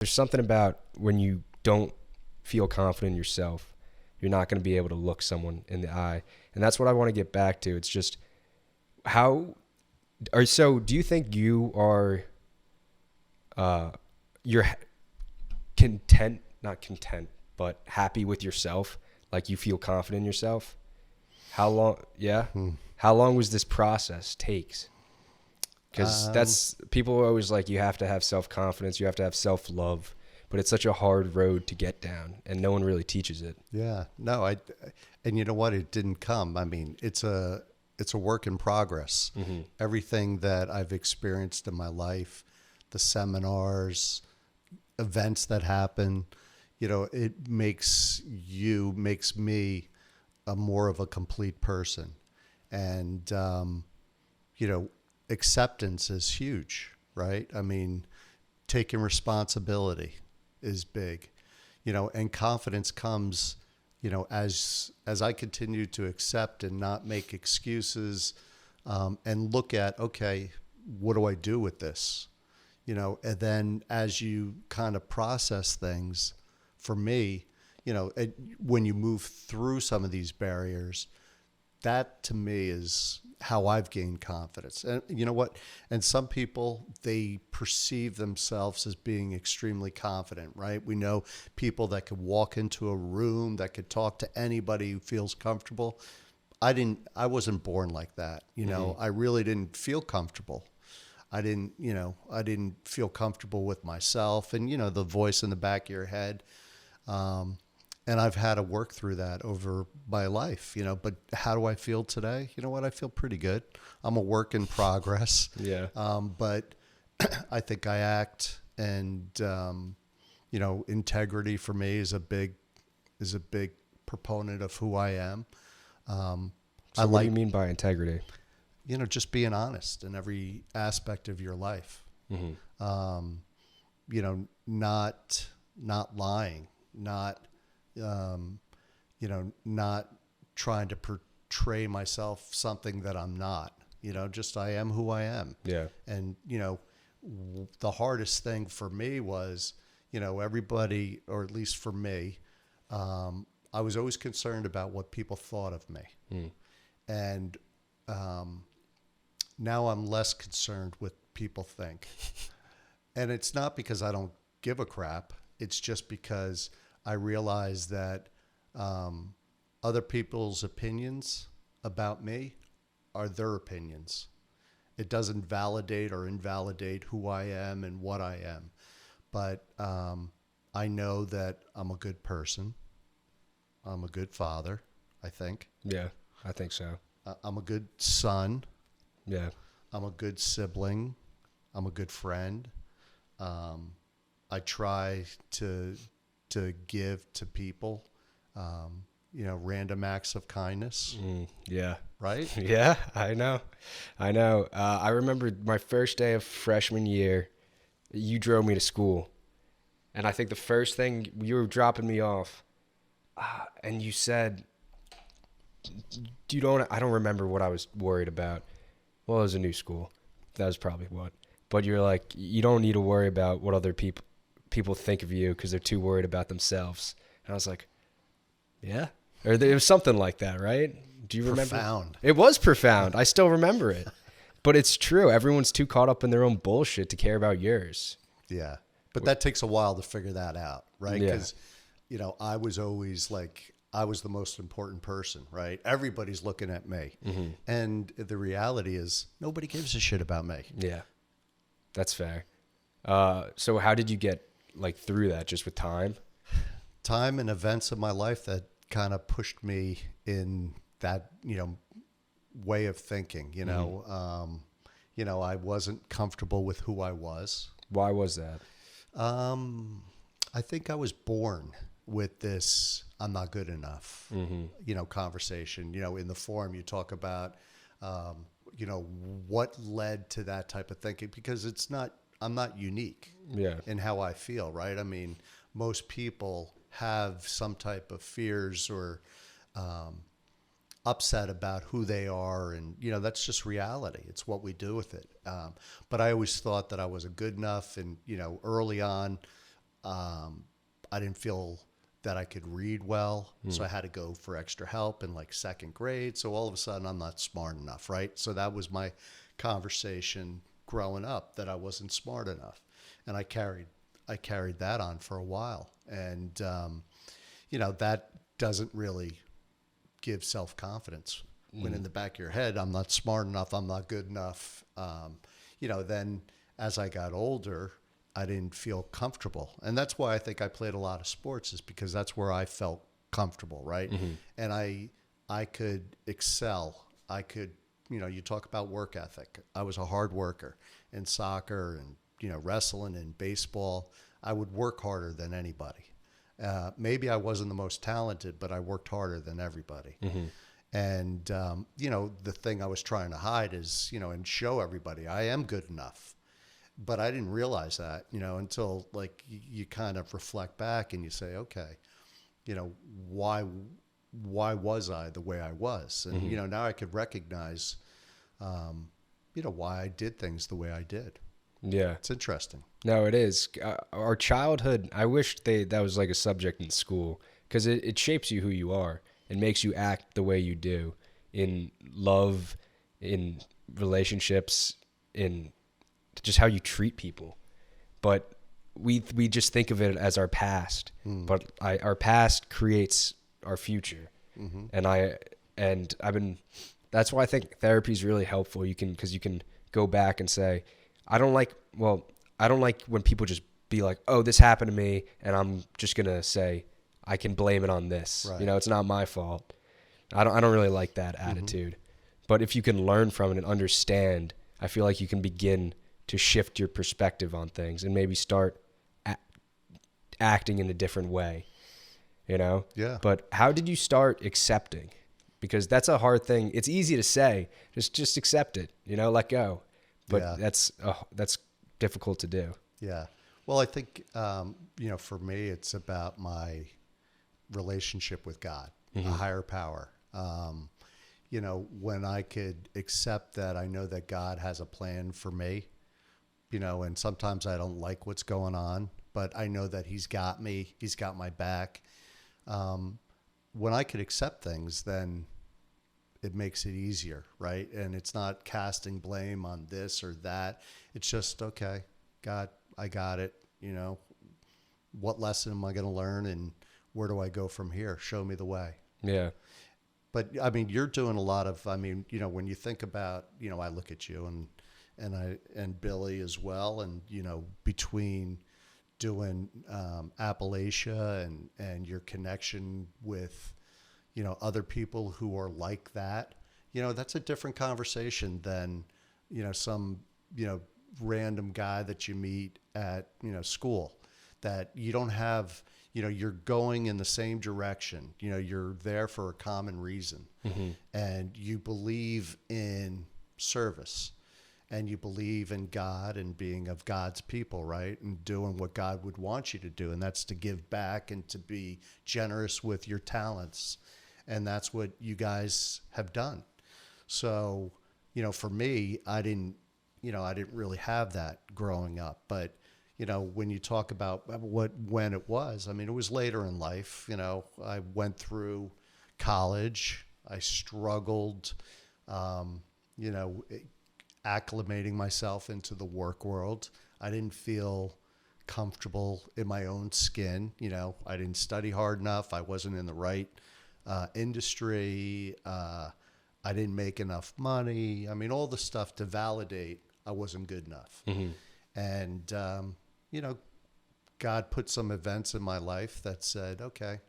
There's something about when you don't feel confident in yourself, you're not going to be able to look someone in the eye. And that's what I want to get back to. It's just do you think you are, you're content, not content, but happy with yourself? Like you feel confident in yourself? How long? Yeah. How long was this process takes? Because that's, people are always like, you have to have self-confidence, you have to have self-love, but it's such a hard road to get down, and no one really teaches it. Yeah, no, and you know what? It didn't come. I mean, it's a work in progress. Mm-hmm. Everything that I've experienced in my life, the seminars, events that happen, it makes me a more of a complete person. And, acceptance is huge, right? I mean, taking responsibility is big, and confidence comes, as I continue to accept and not make excuses, and look at, okay, what do I do with this? And then as you kind of process things, for me, when you move through some of these barriers, that to me is how I've gained confidence. And you know what? And some people, they perceive themselves as being extremely confident, right? We know people that could walk into a room, that could talk to anybody who feels comfortable. I wasn't born like that. I really didn't feel comfortable. I didn't feel comfortable with myself and, the voice in the back of your head. And I've had to work through that over my life, but how do I feel today? You know what? I feel pretty good. I'm a work in progress. Yeah. But I think I act, and, integrity for me is a big proponent of who I am. So what do you mean by integrity? Just being honest in every aspect of your life. Mm-hmm. Not lying, not trying to portray myself something that I'm not, just I am who I am. Yeah. And, the hardest thing for me was, everybody, or at least for me, I was always concerned about what people thought of me. Mm. And now I'm less concerned with people think. And it's not because I don't give a crap. It's just because I realize that other people's opinions about me are their opinions. It doesn't validate or invalidate who I am and what I am. But I know that I'm a good person. I'm a good father, I think. Yeah, I think so. I'm a good son. Yeah. I'm a good sibling. I'm a good friend. I try to give to people, random acts of kindness. Yeah. Right? Yeah, I know. I remember my first day of freshman year, you drove me to school. And I think the first thing, you were dropping me off, and you said, I don't remember what I was worried about. Well, it was a new school. That was probably what. But you're like, you don't need to worry about what other people think of you because they're too worried about themselves. And I was like, yeah. Or there was something like that, right? Do you remember? Profound. It was profound. I still remember it. But it's true. Everyone's too caught up in their own bullshit to care about yours. Yeah. But that takes a while to figure that out, right? Yeah. Because, I was always like, I was the most important person, right? Everybody's looking at me. Mm-hmm. And the reality is nobody gives a shit about me. Yeah. That's fair. So how did you get through that? Just with time? Time and events of my life that kind of pushed me in that, way of thinking, Mm-hmm. I wasn't comfortable with who I was. Why was that? I think I was born with this, I'm not good enough, Mm-hmm. Conversation, in the forum you talk about, what led to that type of thinking, because I'm not unique in how I feel, right? I mean, most people have some type of fears or upset about who they are, and that's just reality. It's what we do with it. But I always thought that I wasn't good enough, and early on, I didn't feel that I could read well, so I had to go for extra help in like second grade. So all of a sudden, I'm not smart enough, right? So that was my conversation growing up, that I wasn't smart enough, and I carried that on for a while, and that doesn't really give self confidence. When in the back of your head, I'm not smart enough, I'm not good enough. Then as I got older, I didn't feel comfortable. And that's why I think I played a lot of sports, is because that's where I felt comfortable, right? And I could excel. I could, you talk about work ethic. I was a hard worker in soccer and, wrestling and baseball. I would work harder than anybody. Maybe I wasn't the most talented, but I worked harder than everybody. And, the thing I was trying to hide is, and show everybody I am good enough. But I didn't realize that, until like you kind of reflect back and you say, okay, why was I the way I was? And, now I could recognize, why I did things the way I did. Yeah. It's interesting. No, it is. Our childhood, I wish that was like a subject in school, because it shapes you who you are. It makes you act the way you do in love, in relationships, in just how you treat people. But we just think of it as our past, but our past creates our future. And that's why I think therapy is really helpful. Because you can go back and say, I don't like when people just be like, oh, this happened to me, and I'm just going to say, I can blame it on this. Right. It's not my fault. I don't really like that attitude. But if you can learn from it and understand, I feel like you can begin to shift your perspective on things and maybe start acting in a different way, Yeah. But how did you start accepting? Because that's a hard thing. It's easy to say, just accept it, let go. But that's difficult to do. Yeah. Well, I think, for me, it's about my relationship with God, a higher power. When I could accept that, I know that God has a plan for me, and sometimes I don't like what's going on, but I know that He's got me, He's got my back. When I could accept things, then it makes it easier, right? And it's not casting blame on this or that. It's just, okay, God, I got it. What lesson am I going to learn, and where do I go from here? Show me the way. Yeah. But I mean, you're doing a lot of, when you think about, I look at you and Billy as well. And, between doing Appalachia and your connection with, other people who are like that, that's a different conversation than, some, random guy that you meet at, school, that you don't have, you're going in the same direction. You're there for a common reason, and you believe in service, and you believe in God and being of God's people, right? And doing what God would want you to do. And that's to give back and to be generous with your talents. And that's what you guys have done. So, for me, I didn't really have that growing up. But, when you talk about when it was, it was later in life. I went through college. I struggled, acclimating myself into the work world. I didn't feel comfortable in my own skin. I didn't study hard enough. I wasn't in the right industry. I didn't make enough money. All the stuff to validate I wasn't good enough. And, God put some events in my life that said, okay,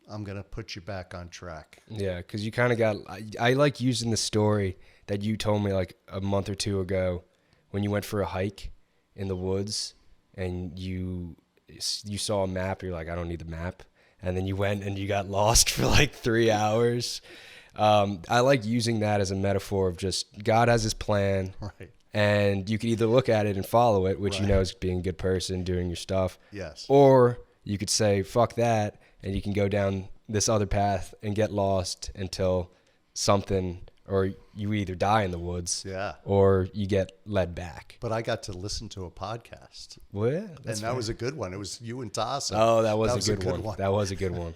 I'm going to put you back on track. Yeah, because you kind of I like using the story that you told me like a month or two ago when you went for a hike in the woods and you saw a map. You're like, I don't need the map. And then you went and you got lost for like 3 hours. I like using that as a metaphor of just God has His plan. Right. And you can either look at it and follow it, which is being a good person, doing your stuff. Yes. Or you could say, fuck that, and you can go down this other path and get lost until something or you either die in the woods, Yeah. or you get led back. But I got to listen to a podcast. Well, yeah, And that was a good one. It was you and Tassa. oh, that was a good one. one. That was a good one.